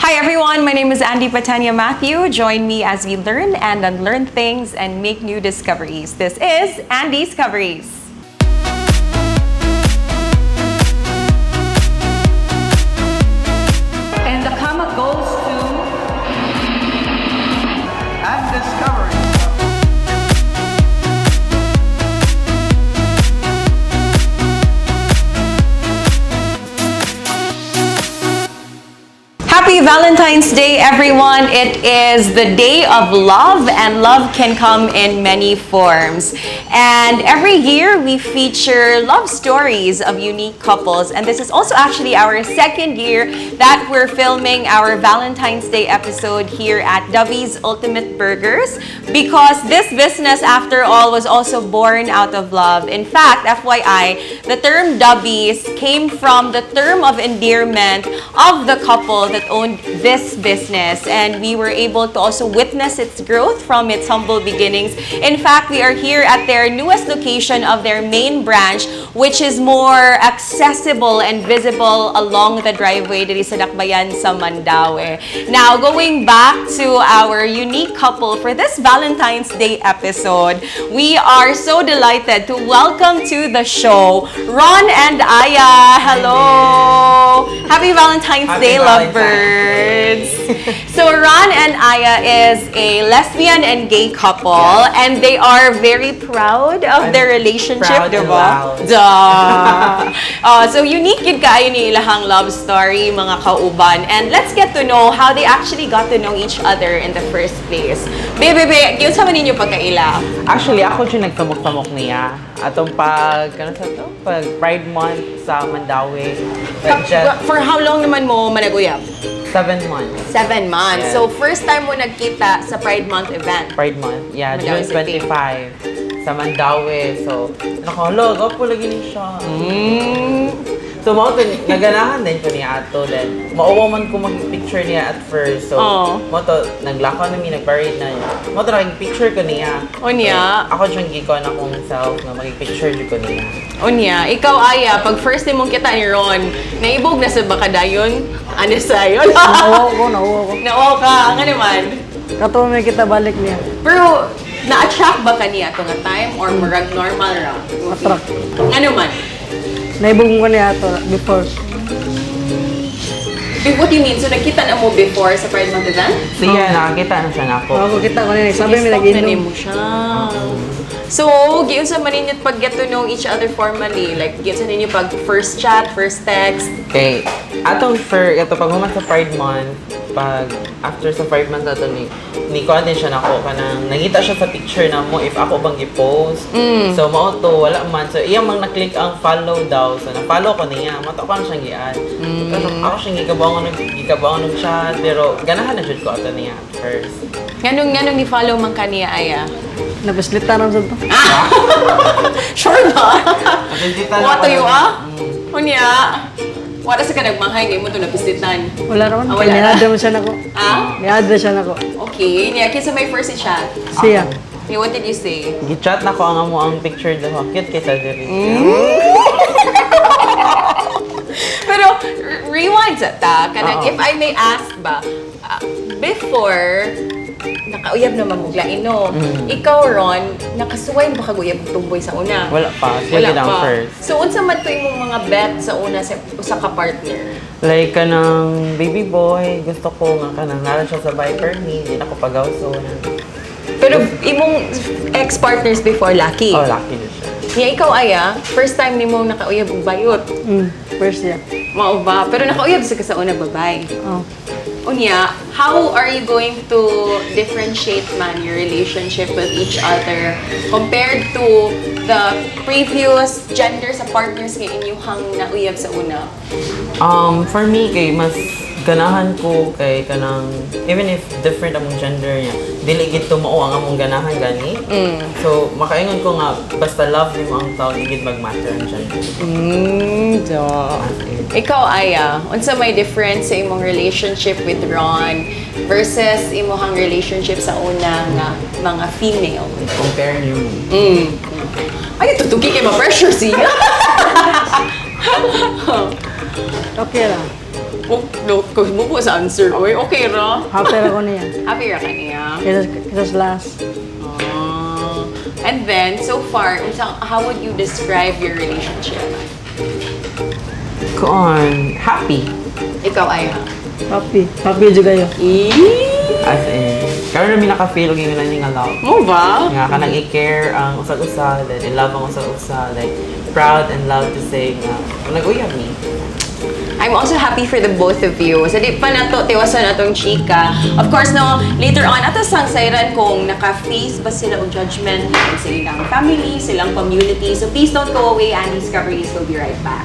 Hi everyone, my name is Andi Pateña-Matheu. Join me as we learn and unlearn things and make new discoveries. This is Andy's Discoveries. And the comma goes to and discovery. Happy Valentine's Day, everyone. It is the day of love, and love can come in many forms. And every year we feature love stories of unique couples. And this is also actually our second year that we're filming our Valentine's Day episode here at Dubby's Ultimate Burgers, because this business, after all, was also born out of love. In fact, FYI, the term Dubby's came from the term of endearment of the couple that owned this business, and we were able to also witness its growth from its humble beginnings. In fact, we are here at their newest location of their main branch, which is more accessible and visible along the driveway dito sa Dakbayan sa Mandaue. Now, going back to our unique couple for this Valentine's Day episode, we are so delighted to welcome to the show Ron and Aya. Hello! Happy Valentine's Day, lovebirds! So Ron and Aya is a lesbian and gay couple, and they are very proud of their relationship, diba? So unique yun kayo ni ilahang love story, mga kauban. And let's get to know how they actually got to know each other in the first place. Bebe, yun sa man ninyo pagkaila? Actually, ako siya nagtamok-tamok niya. Atong pag Pride Month sa Mandaue. For how long naman mo managuyab? 7 months. 7 months. Yeah. So, first time mo nagkita sa Pride Month event? Pride Month, yeah. Mandaue June City. 25 sa Mandaue. So, nakahalo, po lagi ni siya. So, naganahan din ko niya ato. Then, mauwa man ko mag-picture niya at first. So, naglakaw na nag-parade na niya. Naging-picture ko niya. O niya? So, ako siyang gikon akong self na mag-picture ko niya. O niya, ikaw Aya, pag first time mong kita ni Ron, naibog na sa bakadayon? Ano sa'yo? Nauwa ko. Nauwa ka, nga naman. Kato may kita balik niya. Pero, na-attract ba ka niya ito nga time? Or marag normal ra? Attract. Nga naman? Naibong ko niya ito before. What do you mean? So, nagkita na mo before sa Pride Month event? Siya, nakakita na siya na ako. Ako kita ko niya. Sabi may Stop na nag-inom. mo siya. So, giyon sa maninyo pag get to know each other formally? Like, giyon sa ninyo pag first chat, first text? Okay. Ito pag human sa Pride Month, pag after sa Pride Month nato ni kuan din siya nako kanang nangita siya sa picture na mo if ako bang i-post. So mao to wala man, so iya mang na-click ang follow daw, so na-follow ko niya, mato ko siyang gi-add. Pero ako siyang gikabangon ng chat, pero ganahan na jud ko ato niya at first. Nganong i-follow man ka niya, Aya? Napaslita na sa ito. Sure ba? What you ah? Unya? Wala sa ka nagmanghay, ngayon mo ito napistitan. Wala naman. Wala na. Niadra mo siya na ko. Niadra siya na ko. Okay. Niya, kisa may first chat. Siya. What did you say? Gi-chat na ko ang amo ang picture daw. Cute kaysa diri. Pero, rewind sa ta. Kanang, if I may ask ba, before, nakauyab naman mo glaino. Ikaw, Ron, nakasuway na ba kaguyab ang tumboy sa una? Wala pa. Sige lang first. So, unsa man to imong mga bet sa una sa ka-partner? Like, kanang baby boy, gusto ko nga kanang naran siya sa Viper ni, hindi na ko pagawso. Pero imong ex-partners before, lucky? Oh, lucky na siya. Nga ikaw, Aya, first time ni mo nakauyab og bayot. First siya. Mao ba? Pero nakauyab sa ka sa una, babay. Oh. Unya, how are you going to differentiate man your relationship with each other compared to the previous gender sa partners nga inyuhang nauyab sa una? For me, kay mas ganahan ko kay kanang even if different among gender niya, dili gid to mao ang among ganahan gani. So makaingon ko nga basta love nimo ang tao, di gid mag-matter ang gender. Ikaw, Aya, unsa may difference sa imong relationship with Ron versus imong relationship sa una nga mga female? Compare niyo. Ay, tutugi kay ma-pressure siya. Okay lang. Oh, no, kung mo po sa answer. Oy, okay ra. Happy ako niya. Happy ra ka niya. Kisas last. And then, so far, how would you describe your relationship? Happy. Ikaw ay Happy. Happy juga yun. As in, karon na naka-feel og nga nga love. Mo ba? Nga ka nang i-care ang usag-usa, then in love ang usag-usa, like proud and loud to say nga nag-uyab ni. I'm also happy for the both of you. Sa di pa nato tiwasan atong chika. Of course, no, later on, ato sang sayran kung naka-face ba sila o judgment sa ilang family, silang community. So please don't go away. Andi's Coverage will be right back.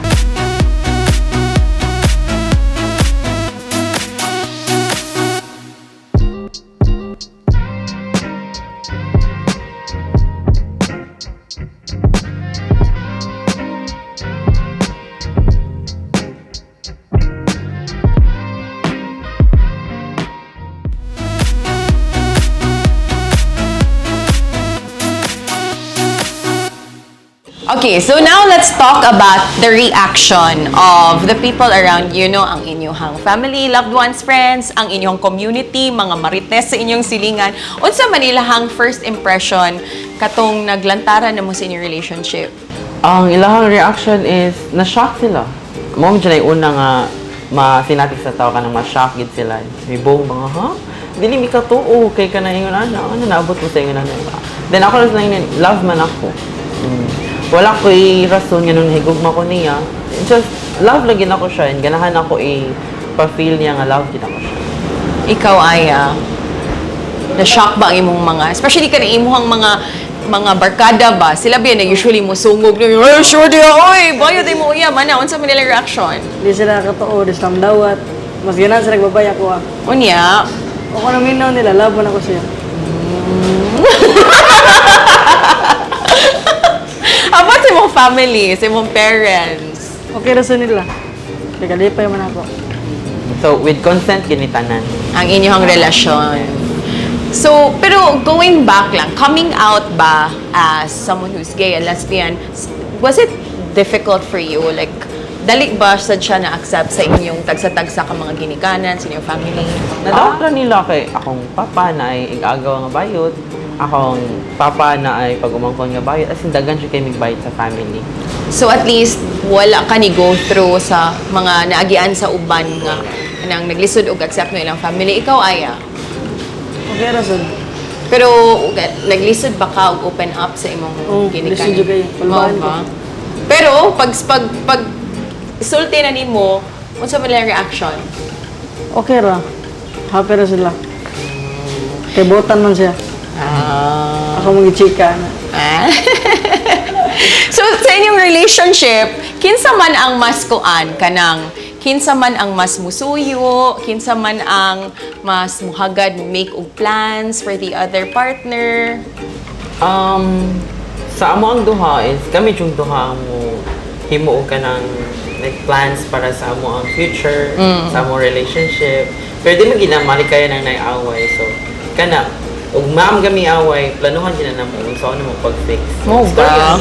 Okay, so now let's talk about the reaction of the people around you, no? Ang inyong family, loved ones, friends, ang inyong community, mga marites sa inyong silingan. Unsa man ilahang first impression katong naglantaran na mo sa inyong relationship? Ang ilahang reaction is na-shock sila. Mo dyan ay una nga masinatik sa tao ka nang ma-shock gid sila. May buong mga, ha? Dili mi ka tuo kay ka na ingon ano naabot mo sa ingon ano. Then ako lang love man ako. Wala ko'y rason nga nung higugma ko niya. Just, love lagi na ko siya. And ganahan ako pa-feel niya nga love din ako siya. Ikaw, Aya, na-shock ba ang imong mga, especially ka na imuhang mga barkada ba? Sila ba yan na usually mo sungog na, ay, sure di oy, bayad ay mo iya, mana, unsa man nilang reaction? Di sila katoo, di sila dawat. Mas ganan sila nagbabaya ko ah. Unya? O kung naminaw nila, laban ako siya. How about sa imong family, sa imong parents? Okay ra sa nila. Kaya kalipay man ako. So, with consent, ginitanan. Ang inyong relasyon. So, pero going back lang, coming out ba as someone who's gay and lesbian, was it difficult for you? Like, dali ba sad siya na-accept sa inyong tagsa-tagsa ka mga ginikanan, sa inyong family? Nadawat lang nila kay akong papa na ay ig-agaw nga bayot. Akong papa na ay pag-umangkon nga bayot. As in, dagan siya kayo magbayot sa family. So at least, wala ka ni go through sa mga naagian sa uban nga nang naglisod og accept no ilang family. Ikaw, Aya? Okay ra sa. Pero naglisod ba ka og open up sa imong ginikanan? lisod juga yun. Palbahan ko. Pero pag sulti na nimo, unsa man lang reaction? Okay ra. Happy ra sila. Kay botan man siya. Ako mga chika na. So sa inyong relationship, kinsa man ang mas kuan kanang kinsa man ang mas musuyo, kinsa man ang mas muhagad make og plans for the other partner? Sa amo ang duha is kami yung duha ang himuo ka ng like plans para sa amo ang future, sa amo relationship. Pero di mo ginamali kaya ng naiaway. So, kana, ug maam kami away, planuhan din na mo so ano mo pag-fix. Mo ba?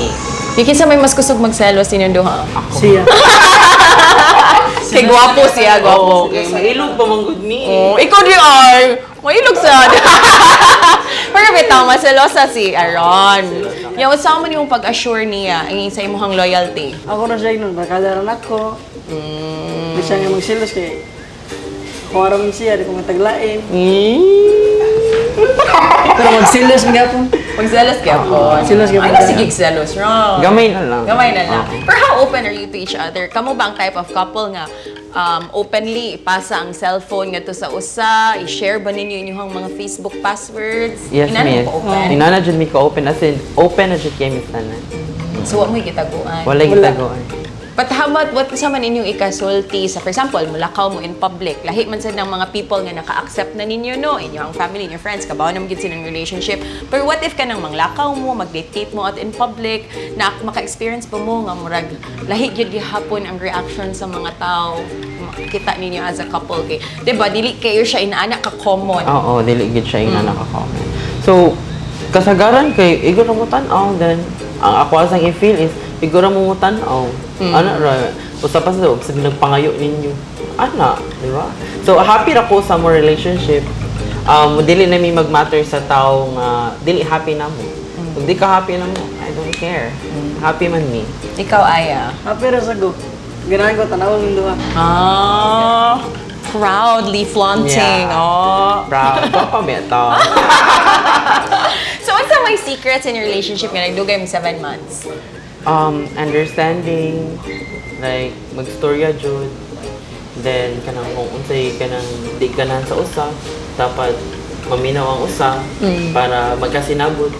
Yung kinsa may mas kusog magselos inyong duha? Siya. Kay gwapo siya, gwapo. Okay, mailog pa mong good me. Oh, ikaw di ay. Mailog sa. Pero bitaw, maselosa si Aaron. Yung sa man yung pag-assure niya ang sa imong loyalty. Ako na siya nun. Bakalaran ako. Di siya nga magsilos kay Huwaraman siya. Di ko mataglain. Pero magsilos mga po. Magselos ka po. Silos ka po. Ay, sige, selos. Wrong. Gamay na lang. Gamay na lang. Pero how open are you to each other? Kamu ba ang type of couple nga openly ipasa ang cellphone nga to sa usa, i-share ba ninyo inyong mga Facebook passwords? Yes, Inana miss. mo ka-open? Inana dyan mi ka-open. As in, open na dyan kayo mistanan. So, what mo ikitaguan? Wala yung taguan. But how about what sa man inyong ikasulti sa, for example, mulakaw mo in public, lahi man sa ng mga people nga naka-accept na ninyo, no? Inyong family, inyong friends, kabaw na magiging silang relationship. But what if ka nang manglakaw mo, mag-date mo out in public, na maka-experience pa mo nga murag, lahi gyud gihapon ang reaction sa mga tao, makita ninyo as a couple kay. Diba, dili kayo siya inaana ka common. Oo, diligid siya yung nakaka-comment. So, kasagaran kay, iguro mo tanaw, then, ang ako asang i-feel is, iguro mo tanaw. Ano ra, usa pa sa nagpangayo ninyo. Ana, di ba? So, happy ra ko sa mo relationship. Dili na mi mag-matter sa tao nga dili happy na mo. Kung di ka happy na mo, I don't care. Happy man me. Ikaw, Aya. Happy ra sa go. Ganahan ko tanawon yung duha. Proudly flaunting. Yeah. Oh. Proud. Papa beto. So, what's my secrets in your relationship nga nagdugay mo 7 months? Understanding, like, magstorya jud. Then, kanang kung unsay kanang di ganan sa usa, dapat maminaw ang usa para magkasinabot.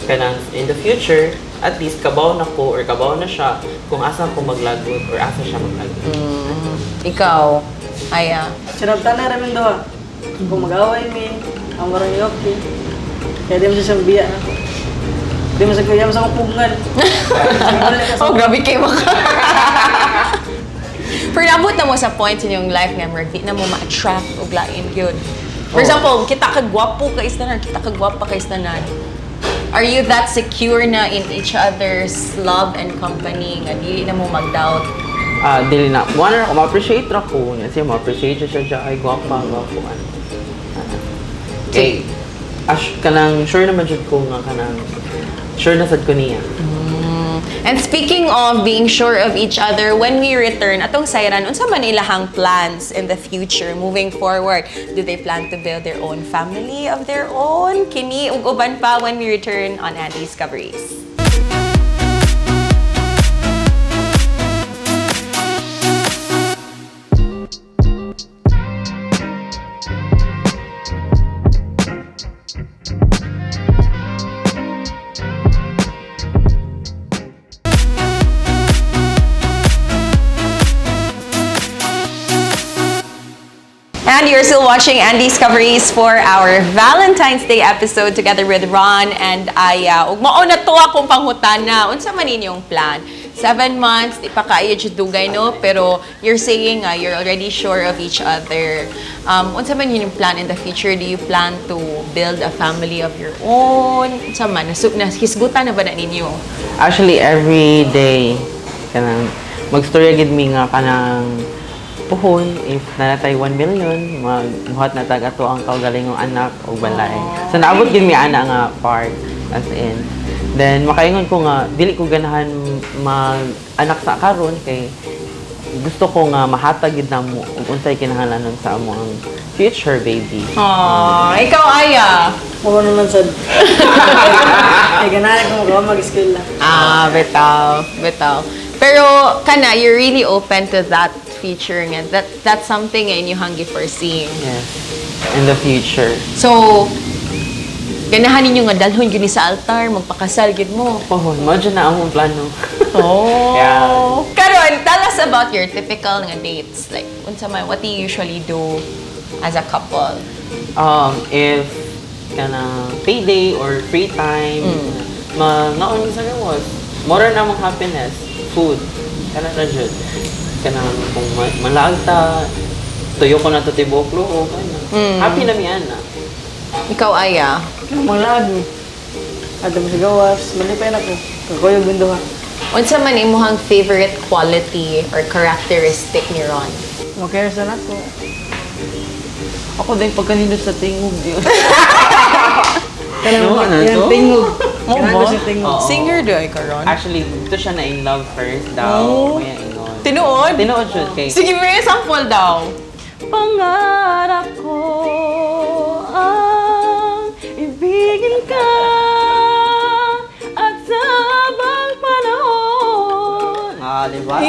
Kanang in the future, at least kabaw na ko or kabaw na siya kung asa ko maglagot or asa siya maglagot. Ikaw, Aya. Sinabtan na rin yung duha. Kung mag-away mi, ang marang okay. Kaya di mo siya siyang biya na. Di mo siya kaya mo sa mapugngan. Oh, grabe kayo maka. Pero nabot na mo sa point in yung life nga, di na mo ma-attract o lain yun. For example, kita kagwapo ka istanan, kita kagwapa ka istanan. Are you that secure na in each other's love and company nga dili na mo mag-doubt? Dili na. One ako, ma-appreciate ra ko. Kasi ma-appreciate siya siya. Ay, gwapa. Okay. Kanang sure naman jud ko nga kanang sure na sad ko niya. And speaking of being sure of each other, when we return, atong sayran, unsa man ilahang plans in the future moving forward? Do they plan to build their own family of their own? Kini ug uban pa when we return on Andi's Coveries. And you're still watching Andi's Coveries for our Valentine's Day episode together with Ron and Aya. Ug mao na to akong panghutana. Unsa man inyong plan? 7 months, di pa kaayo jud dugay no, pero you're saying you're already sure of each other. Unsa man inyong plan in the future? Do you plan to build a family of your own? Unsa man hisgutan na ba na ninyo? Actually, every day, kanang magstorya gid mi nga kanang puhon, if nanatay 1 million, magbuhat na tag ato ang kaugalingong anak o balay. So, naabot gid mi ana nga part, as in. Then, makaingon ko nga, dili ko ganahan mag-anak sa karon kay gusto ko nga mahatag gid namo ug unsay kinahanglanon sa among future baby. Ikaw, Aya. Mawala naman sad. Kaya ganahan ko mag-school lang. Bitaw. Pero, you're really open to that feature nga. That's something nga inyo hanggi foreseeing. Yes. In the future. So, ganahan ninyo nga dalhon yun sa altar, magpakasal gid mo. Mao dyan na among plano. Yeah. Karon, tell us about your typical nga dates. Like, what do you usually do as a couple? If payday or free time, naon sa gawas. More na among happiness, food. Kana na jud. Kanang kung malaag ta, tuyo ko na to tiboklo o kana. Happy na mi ana. Ikaw, Aya. Malag. Adam sa gawas. Malipay na ko. Kakoy yung binduha. Unsa man imong favorite quality or characteristic ni Ron? Makaya sa nako. Ako din pagkanindot sa tingog yun. Kanang yan tingog. Kanang sa tingog. Singer do ay karon? Actually, dito siya na in love first daw. Kaya ingon. Tinuod? Tinuod siya kay. Sige, may sample daw. Pangarap ko ang ibigin ka at sa bang panahon. Diba?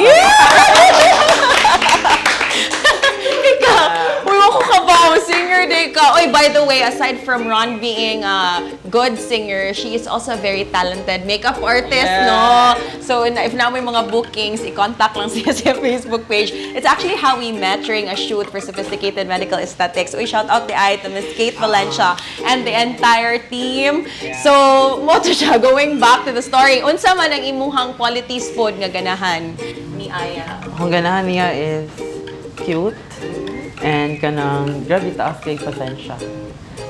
Ikaw, uy, ako ka ba? Singer day ka. Oy, by the way, aside from Ron being a good singer, she is also a very talented makeup artist, no? So, if na may mga bookings, i-contact lang siya sa Facebook page. It's actually how we met during a shoot for Sophisticated Medical Aesthetics. Uy, shout out the to Miss Kate Valencia and the entire team. So, mo to siya, going back to the story. Unsa man ang imuhang qualities pod nga ganahan ni Aya? Ang ganahan niya is cute and grabe taas kay pasensya.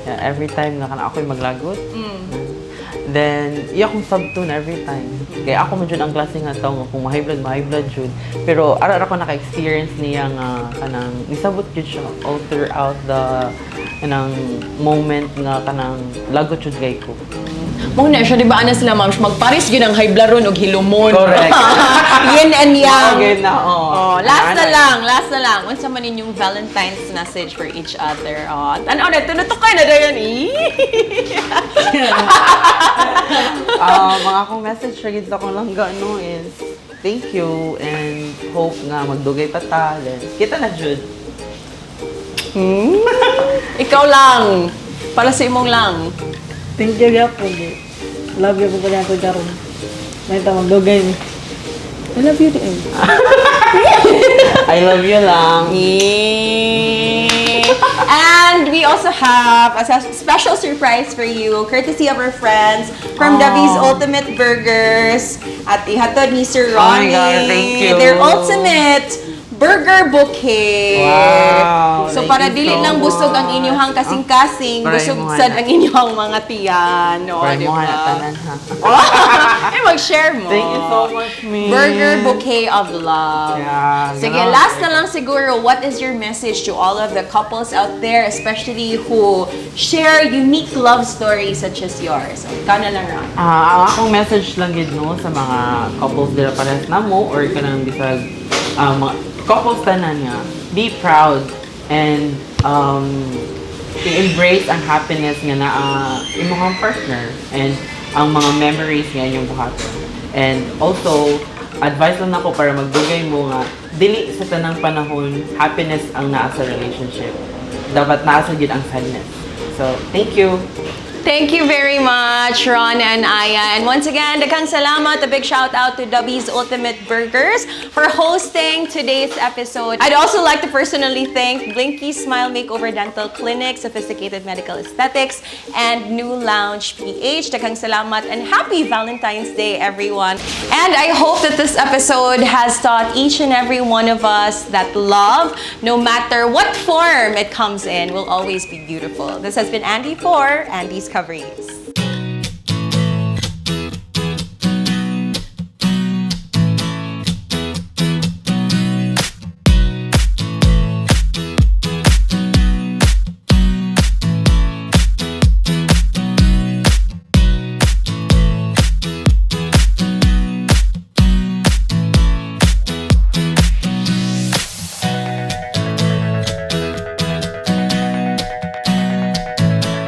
Yeah, every time na ako'y maglagot. Then, iya akong subtone every time. Kaya ako man dyan ang klase nga tao nga kung ma-high blood jud. Pero ara ako naka-experience niya nga kanang nisabot jud siya all throughout the kanang moment nga kanang lagot jud kay ko. Mo na siya, di ba, ana sila, ma'am, magparis yun ang high blood ron o hilumon. Correct. Yin and yang. Okay na, Oh, last na lang. Unsa man inyong Valentine's message for each other? Oh, ano na, tunutukay na dayon Mga akong message for kids akong langga no is thank you and hope nga magdugay pa ta. Then, kita na jud. Ikaw lang. Para sa imong lang. Thank you, Gapon. Love you po pa niya ito karoon. May tamang dugay ni. I love you din. I love you lang. And we also have a special surprise for you, courtesy of our friends from Dubby's Ultimate Burgers at ihatod ni Sir Ronnie. Oh my God, thank you. Their ultimate burger bouquet. Wow, So thank para you dili so lang busog ang much. inyong kasing-kasing, Para busog imuha sad na. ang inyong mga tiyan. O, Para di mo ba? tanan ha. Ay, mag-share mo. Thank you so much, me. Burger Bouquet of Love. Yeah, Sige, ganun. last na lang siguro, what is your message to all of the couples out there, especially who share unique love stories such as yours? So, ikaw na lang, Ron. Ang akong message lang gid no sa mga couples dira parehas na mo or kanang bisag mga couples tanan nga, be proud and i-embrace ang happiness nga na imong partner and ang mga memories nga inyong buhaton. And also, advice lang ako para magdugay mo nga dili sa tanang panahon happiness ang naa sa relationship. Dapat naa sa gid ang sadness. So, thank you. Thank you very much, Ron and Aya. And once again, daghang salamat. A big shout out to Dubby's Ultimate Burgers for hosting today's episode. I'd also like to personally thank Blinky Smile Makeover Dental Clinic, Sophisticated Medical Aesthetics, and New Lounge PH. Daghang salamat and happy Valentine's Day, everyone. And I hope that this episode has taught each and every one of us that love, no matter what form it comes in, will always be beautiful. This has been Andi for Andi's Coverings.